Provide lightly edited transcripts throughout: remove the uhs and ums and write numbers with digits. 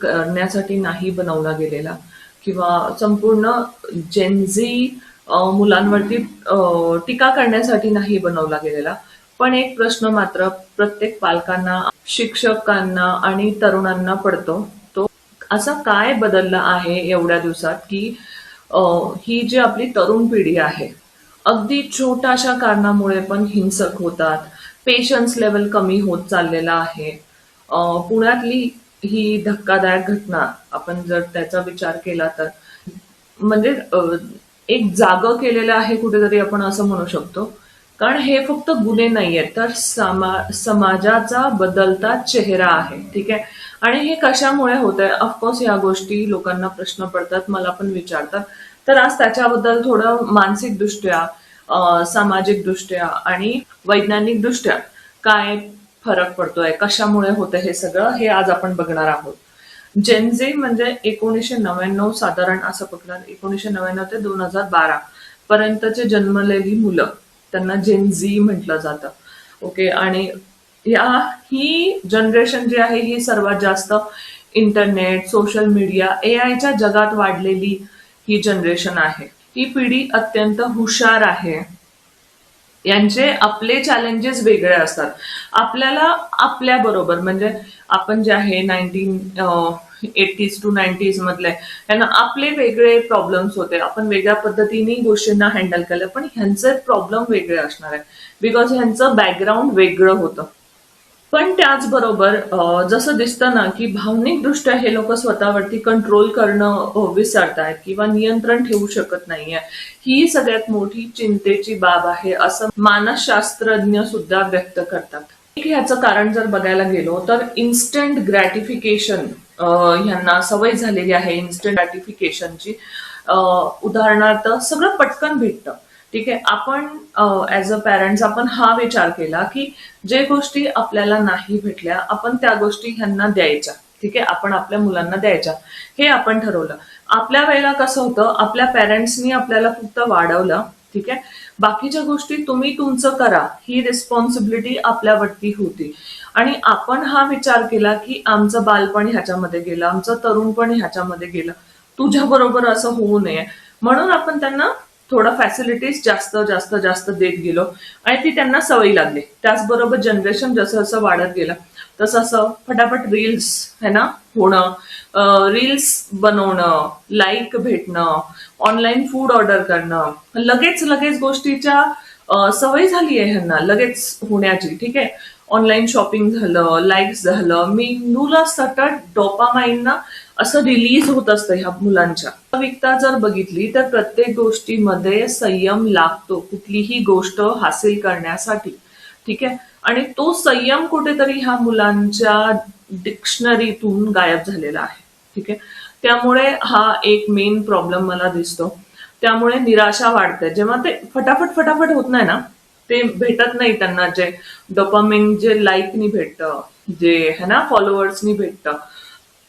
करण्यासाठी नाही बनवला गेलेला किंवा संपूर्ण जेनझी मुलांवरती टीका करण्यासाठी नाही बनवला गेलेला. पण एक प्रश्न मात्र प्रत्येक पालकांना, शिक्षकांना आणि तरुणांना पडतो, तो असं काय बदललं आहे एवढ्या दिवसात की ही जी आपली तरुण पिढी आहे, अगदी छोट्याशा कारणामुळे पण हिंसक होतात. पेशन्स लेवल कमी होत चाललेला आहे. पुण्यातली ही धक्कादायक घटना आपण जर त्याचा विचार केला तर म्हणजे एक जागं केलेलं आहे कुठेतरी, आपण असं म्हणू शकतो. कारण हे फक्त गुन्हे नाहीयेत, तर समाजाचा बदलता चेहरा आहे. ठीक आहे. आणि हे कशामुळे होत आहे, ऑफकोर्स या गोष्टी लोकांना प्रश्न पडतात, मला पण विचारतात. तर आज त्याच्याबद्दल थोडं मानसिक दृष्ट्या, सामाजिक दृष्ट्या आणि वैज्ञानिक दृष्ट्या काय फरक पडतोय, कशामुळे होतं हे सगळं, हे आज आपण बघणार आहोत. जेनझे म्हणजे 1999 साधारण असं पकडा, 1999 ते 2012 पर्यंतचे जन्मलेली मुलं, त्यांना जेनझी म्हटलं जातं. ओके. आणि ही जनरेशन जी आहे ही सर्वात जास्त इंटरनेट, सोशल मीडिया, एआयच्या जगात वाढलेली ही जनरेशन आहे. ही पिढी अत्यंत हुशार आहे. यांचे आपले चॅलेंजेस वेगळे असतात. आपल्याला आपल्या बरोबर म्हणजे आपण जे आहे 1980s टू 90s मधले, यांना आपले वेगळे प्रॉब्लेम्स होते, आपण वेगळ्या पद्धतीने गोष्टींना हँडल केलं. पण ह्यांचे प्रॉब्लेम वेगळे असणार आहे बिकॉज ह्यांचं बॅकग्राऊंड वेगळं होतं. पण त्याचबरोबर जसं दिसतं ना की भावनिक दृष्ट्या हे लोक स्वतःवरती कंट्रोल करणं विसरतायत किंवा नियंत्रण ठेवू शकत नाहीये. ही सगळ्यात मोठी चिंतेची बाब आहे असं मानसशास्त्रज्ञ सुद्धा व्यक्त करतात. ह्याचं कारण जर बघायला गेलो तर इन्स्टंट ग्रॅटिफिकेशन ह्यांना सवय झालेली आहे. इन्स्टंट ग्रॅटिफिकेशनची उदाहरणार्थ सगळं पटकन भेटतं. ठीक आहे. आपण ऍज अ पॅरेंट्स आपण हा विचार केला की जे गोष्टी आपल्याला नाही भेटल्या आपण त्या गोष्टी ह्यांना द्यायच्या. ठीक आहे. आपण आपल्या मुलांना द्यायच्या हे आपण ठरवलं. आपल्या वेळेला कसं होतं, आपल्या पॅरेंट्सनी आपल्याला फक्त वाढवलं. ठीक आहे. बाकीच्या गोष्टी तुम्ही तुमचं करा ही रिस्पॉन्सिबिलिटी आपल्यावरती होती. आणि आपण हा विचार केला की आमचं बालपण ह्याच्यामध्ये गेलं, आमचं तरुणपण ह्याच्यामध्ये गेलं, तुझ्या बरोबर असं होऊ नये म्हणून आपण त्यांना थोडं फॅसिलिटीज जास्त जास्त जास्त देत गेलो आणि ती त्यांना सवय लागली. त्याचबरोबर जनरेशन जसं जसं वाढत गेलं तसं फटाफट रील्स है ना होणं, रील्स बनवणं, लाईक भेटणं, ऑनलाईन फूड ऑर्डर करणं, लगेच लगेच गोष्टीच्या सवय झाली आहे ह्यांना लगेच होण्याची. ठीक आहे. ऑनलाईन शॉपिंग झालं, लाईक्स झालं, मेंदूला सतत डोपामाइन ना असं रिलीज होत असतं ह्या मुलांच्या. वास्तविकता जर बघितली तर प्रत्येक गोष्टीमध्ये संयम लागतो कुठलीही गोष्ट हासिल करण्यासाठी. ठीक आहे. आणि तो संयम कुठेतरी ह्या मुलांच्या डिक्शनरीतून गायब झालेला आहे. ठीक आहे. त्यामुळे हा एक मेन प्रॉब्लेम मला दिसतो. त्यामुळे निराशा वाढते जेव्हा ते फटाफट फटाफट होत नाही ना, ते भेटत नाही त्यांना जे डोपामिन, जे लाईकनी भेटतं, जे है ना फॉलोअर्सनी भेटतं,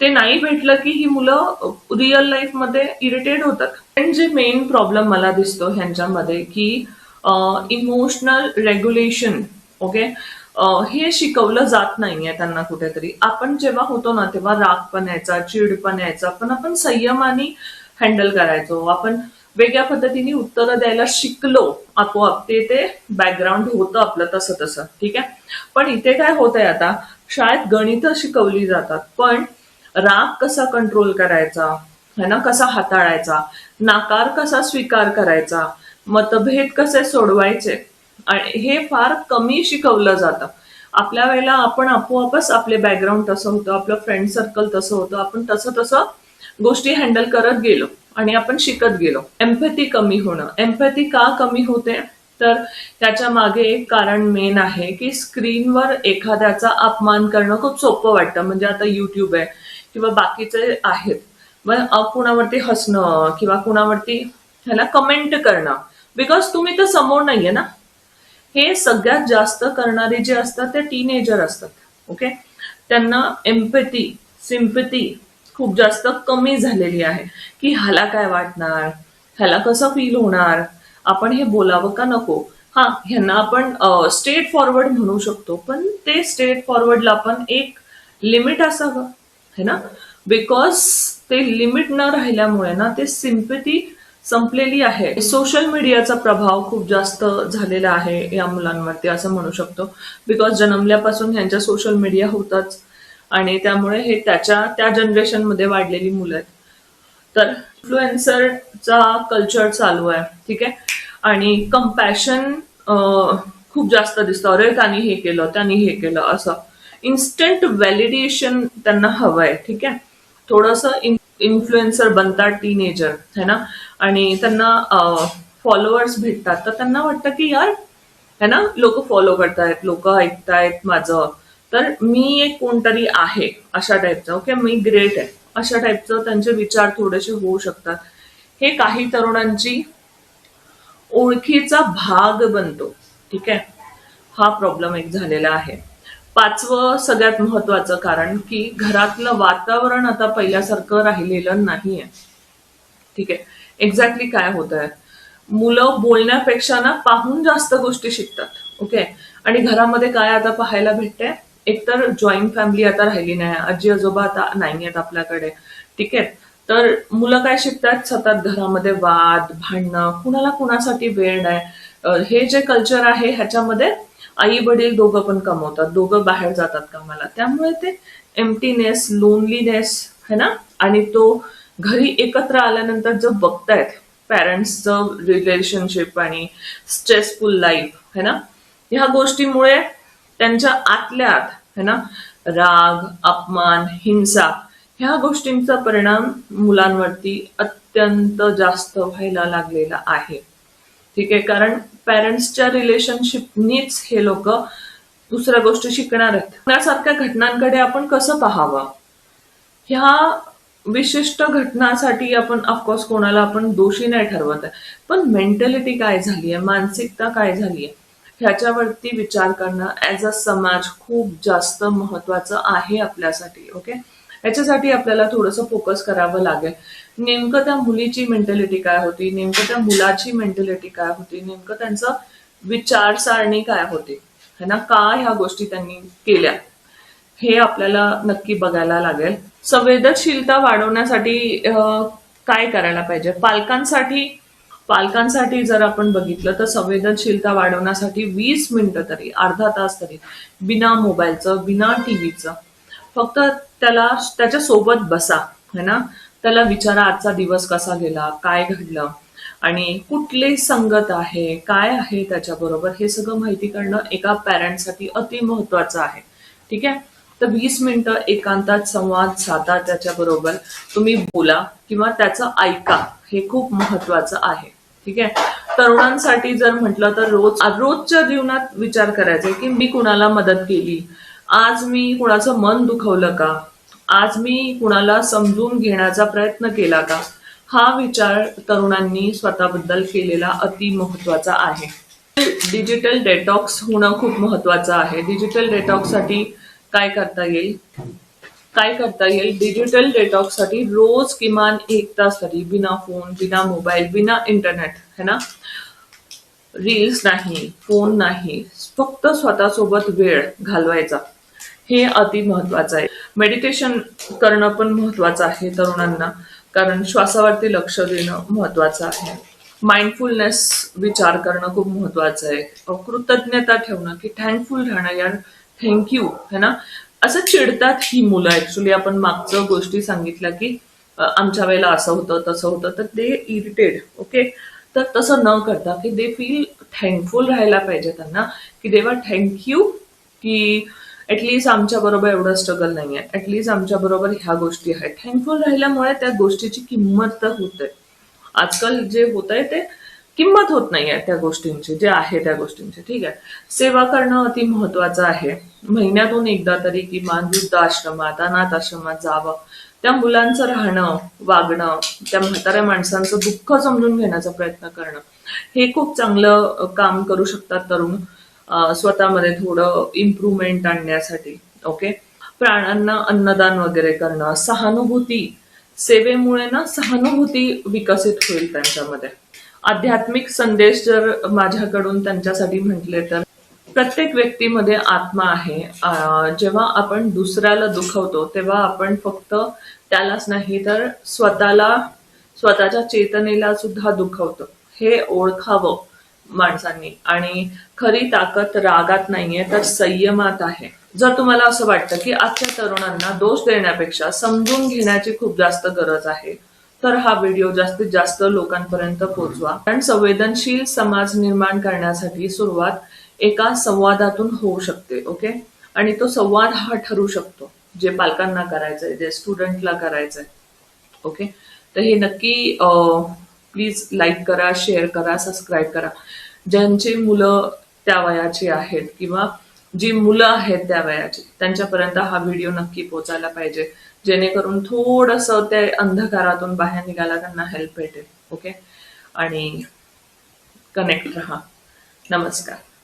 ते नाही भेटलं की ही मुलं रिअल लाईफ मध्ये इरिटेट होतात. पण जे मेन प्रॉब्लेम मला दिसतो ह्यांच्यामध्ये की इमोशनल रेग्युलेशन. ओके. हे शिकवलं जात नाहीये त्यांना कुठेतरी. आपण जेव्हा होतो ना तेव्हा राग पण यायचा, चिड पण यायचा, पण आपण संयमाने हँडल करायचो. आपण वेगळ्या पद्धतीने उत्तरं द्यायला शिकलो आपोआप. ते बॅकग्राऊंड होतं आपलं तसं तसं. ठीक आहे. पण इथे काय होतंय आता, शाळेत गणितं शिकवली जातात पण राग कसा कंट्रोल करायचा है ना, कसा हाताळायचा, नाकार कसा स्वीकार करायचा, मतभेद कसे सोडवायचे, हे फार कमी शिकवलं जातं. आपल्या वेळेला आपण आपोआपच आपले बॅकग्राऊंड तसं होतं, आपलं फ्रेंड सर्कल तसं होतं, आपण तसं तसं गोष्टी हँडल करत गेलो आणि आपण शिकत गेलो. एम्पॅथी कमी होणं. एम्पॅथी का कमी होते तर त्याच्या मागे एक कारण मेन आहे की स्क्रीनवर एखाद्याचा अपमान करणं खूप सोपं वाटतं. म्हणजे आता युट्यूब आहे किंवा बाकीचे आहेत, मग कुणावरती हसणं किंवा कुणावरती ह्याला कमेंट करणं, बिकॉज तुम्ही तर समोर नाहीये ना. हे सगळ्यात जास्त करणारे जे असतात ते टीनेजर असतात. ओके. त्यांना एम्पॅथी, सिम्पॅथी खूप जास्त कमी झालेली आहे की ह्याला काय वाटणार, ह्याला कसं फील होणार, आपण हे बोलावं का नको. हा, ह्यांना आपण स्ट्रेट फॉरवर्ड म्हणू शकतो, पण ते स्ट्रेट फॉरवर्डला पण एक लिमिट असावं है ना. बिकॉज ते लिमिट न राहिल्यामुळे ना ते सिम्पथी संपलेली आहे. सोशल मीडियाचा प्रभाव खूप जास्त झालेला आहे या मुलांवरती असं म्हणू शकतो. बिकॉज जन्मल्यापासून ह्यांच्या सोशल मीडिया होताच आणि त्यामुळे हे त्या जनरेशनमध्ये वाढलेली मुलं आहेत. तर इन्फ्लुएन्सरचा कल्चर चालू आहे, ठीक आहे. आणि कम्पॅशन खूप जास्त दिसतं. अरे त्यांनी हे केलं, त्यांनी हे केलं, असं इन्स्टंट व्हॅलिडेशन त्यांना हवं आहे, ठीक आहे. थोडंसं इन्फ्लुएन्सर बनतात टीनेजर है ना, आणि त्यांना फॉलोअर्स भेटतात, तर त्यांना वाटतं की यार है ना, लोक फॉलो करतायत, लोक ऐकतायत माझं, तर मी एक कोणतरी आहे अशा टाईपचं, ओके, मी ग्रेट आहे अशा टाईपचं त्यांचे विचार थोडेसे होऊ शकतात. हे काही तरुणांची ओळखीचा भाग बनतो, ठीक आहे. हा प्रॉब्लेम एक झालेला आहे. पाचवं सगळ्यात महत्वाचं कारण की घरातलं वातावरण आता पहिल्यासारखं राहिलेलं नाहीये, ठीक आहे. एक्झॅक्टली काय होत आहे, मुलं बोलण्यापेक्षा ना पाहून जास्त गोष्टी शिकतात, ओके. आणि घरामध्ये काय आता पाहायला भेटते, एकतर जॉईंट फॅमिली आता राहिली नाही, आजी आजोबा आता नाही आहेत आपल्याकडे, ठीक आहे. तर मुलं काय शिकतात, सतत घरामध्ये वाद भांडणं, कुणाला कुणासाठी वेळ नाही. हे जे कल्चर आहे ह्याच्यामध्ये आई वडील दोघं पण कमवतात, दोघं बाहेर जातात कामाला, त्यामुळे ते एम्प्टीनेस, लोनलीनेस है ना, आणि तो घरी एकत्र आल्यानंतर जो बघतायत पॅरेंट्सचं रिलेशनशिप आणि स्ट्रेसफुल लाईफ है ना, ह्या गोष्टीमुळे त्यांच्या आतल्या आत है ना राग, अपमान, हिंसा ह्या गोष्टींचा परिणाम मुलांवरती अत्यंत जास्त व्हायला लागलेला आहे, ठीक आहे. कारण पॅरेंट्सच्या रिलेशनशिपनीच हे लोक दुसऱ्या गोष्टी शिकणार आहेत. यासारख्या घटनांकडे आपण कसं पाहावं, ह्या विशिष्ट घटनासाठी आपण ऑफकोर्स कोणाला आपण दोषी नाही ठरवत आहे, पण मेंटॅलिटी काय झाली आहे, मानसिकता काय झाली आहे, ह्याच्यावरती विचार करणं ऍज अ समाज खूप जास्त महत्वाचं आहे आपल्यासाठी, ओके. ह्याच्यासाठी आपल्याला थोडंसं फोकस करावं लागेल. नेमकं त्या मुलीची मेंटॅलिटी काय होती, नेमकं त्या मुलाची मेंटॅलिटी काय होती, नेमकं त्यांचं विचारसारणी काय होती है ना, का ह्या गोष्टी त्यांनी केल्या, हे आपल्याला नक्की बघायला लागेल. संवेदनशीलता वाढवण्यासाठी काय करायला पाहिजे, पालकांसाठी जर आपण बघितलं तर संवेदनशीलता वाढवण्यासाठी 20 मिनिटं तरी, अर्धा तास तरी, बिना मोबाईलचं, बिना टीव्हीचं, फक्त त्याच्या सोबत बसा है ना, त्याला विचारा आजचा दिवस कसा गेला, काय घडलं आणि कुठली संगत आहे, काय आहे त्याच्याबरोबर, हे सगळं माहिती करणं एका पॅरेंटसाठी अति महत्वाचं आहे, ठीक आहे. तर 20 मिनिटं एकांतात संवाद साधा त्याच्याबरोबर, तुम्ही बोला किंवा त्याचं ऐका, हे खूप महत्वाचं आहे, ठीक आहे. तरुणांसाठी जर म्हटलं तर रोजच्या जीवनात विचार करायचा की मी कुणाला मदत केली, आज मी कुणाचं मन दुखवलं का, आज मी कुणाला समजून घेण्याचा प्रयत्न केला का, हा विचार तरुणांनी स्वतःबद्दल केलेला अति महत्वाचा आहे. डिजिटल डेटॉक्स होणं खूप महत्वाचं आहे. डिजिटल डेटॉक्ससाठी काय करता येईल, डिजिटल डेटॉक्ससाठी रोज किमान 1 तास तरी बिना फोन, बिना मोबाईल, बिना इंटरनेट है ना, रील्स नाही, फोन नाही, फक्त स्वतःसोबत वेळ घालवायचा, हे अति महत्वाचं आहे. मेडिटेशन करणं पण महत्वाचं आहे तरुणांना, कारण श्वासावरती लक्ष देणं महत्वाचं आहे. माइंडफुलनेस विचार करणं खूप महत्वाचं आहे. कृतज्ञता ठेवणं की थँकफुल राहणं, यार थँक्यू है ना. असं चिडतात ही मुलं, ऍक्च्युली आपण मागचं गोष्टी सांगितल्या की आमच्या वेळेला असं होतं तसं होतं, तर ते इरिटेड, ओके. तर तसं न करता की दे फील थँकफुल राहायला पाहिजे त्यांना, की देवा थँक्यू की ऍटलीस्ट आमच्या बरोबर एवढं स्ट्रगल नाहीये, ऍटलीस्ट आमच्या बरोबर ह्या गोष्टी आहेत. थँकफुल राहिल्यामुळे त्या गोष्टीची किंमत तर होते. आजकाल जे होत आहे ते किंमत होत नाहीये त्या गोष्टींची, जे आहे त्या गोष्टींची, ठीक आहे. सेवा करणं अति महत्वाचं आहे. महिन्यातून एकदा तरी किमान वृद्धाश्रमात, अनाथ आश्रमात जावं, त्या मुलांचं राहणं, वागणं, त्या म्हाताऱ्या माणसांचं दुःख समजून घेण्याचा प्रयत्न करणं, हे खूप चांगलं काम करू शकतात तरुण स्वतःमध्ये थोडं इम्प्रूव्हमेंट आणण्यासाठी, ओके. प्राण्यांना अन्नदान वगैरे करणं, सहानुभूती, सेवेमुळे ना सहानुभूती विकसित होईल त्यांच्यामध्ये. आध्यात्मिक संदेश जर माझ्याकडून त्यांच्यासाठी म्हटले तर, प्रत्येक व्यक्तीमध्ये आत्मा आहे. जेव्हा आपण दुसऱ्याला दुखवतो तेव्हा आपण फक्त त्यालाच नाही तर स्वतःच्या चेतनेला सुद्धा दुखवतं. हे ओळखावं माणसांनी. आणि खरी ताकद रागात नाहीये तर संयमात आहे. जर तुम्हाला असं वाटतं की आजच्या तरुणांना दोष देण्यापेक्षा समजून घेण्याची खूप जास्त गरज आहे, तर हा व्हिडिओ जास्तीत जास्त लोकांपर्यंत पोहोचवा. कारण संवेदनशील समाज निर्माण करण्यासाठी सुरुवात एका संवादातून होऊ शकते. ओके. आणि तो संवाद हा ठरू शकतो, जे पालकांना करायचंय, जे स्टुडंटला करायचंय. ओके. तर हे नक्की प्लीज लाईक करा, शेअर करा, सबस्क्राईब करा. ज्यांची मुलं त्या वयाची आहेत किंवा जी मुलं आहेत त्या वयाची, त्यांच्यापर्यंत हा व्हिडिओ नक्की पोचायला पाहिजे, जेणेकरून थोडंसं त्या अंधकारातून बाहेर निघायला त्यांना हेल्प भेटेल. ओके. आणि कनेक्ट रहा. नमस्कार.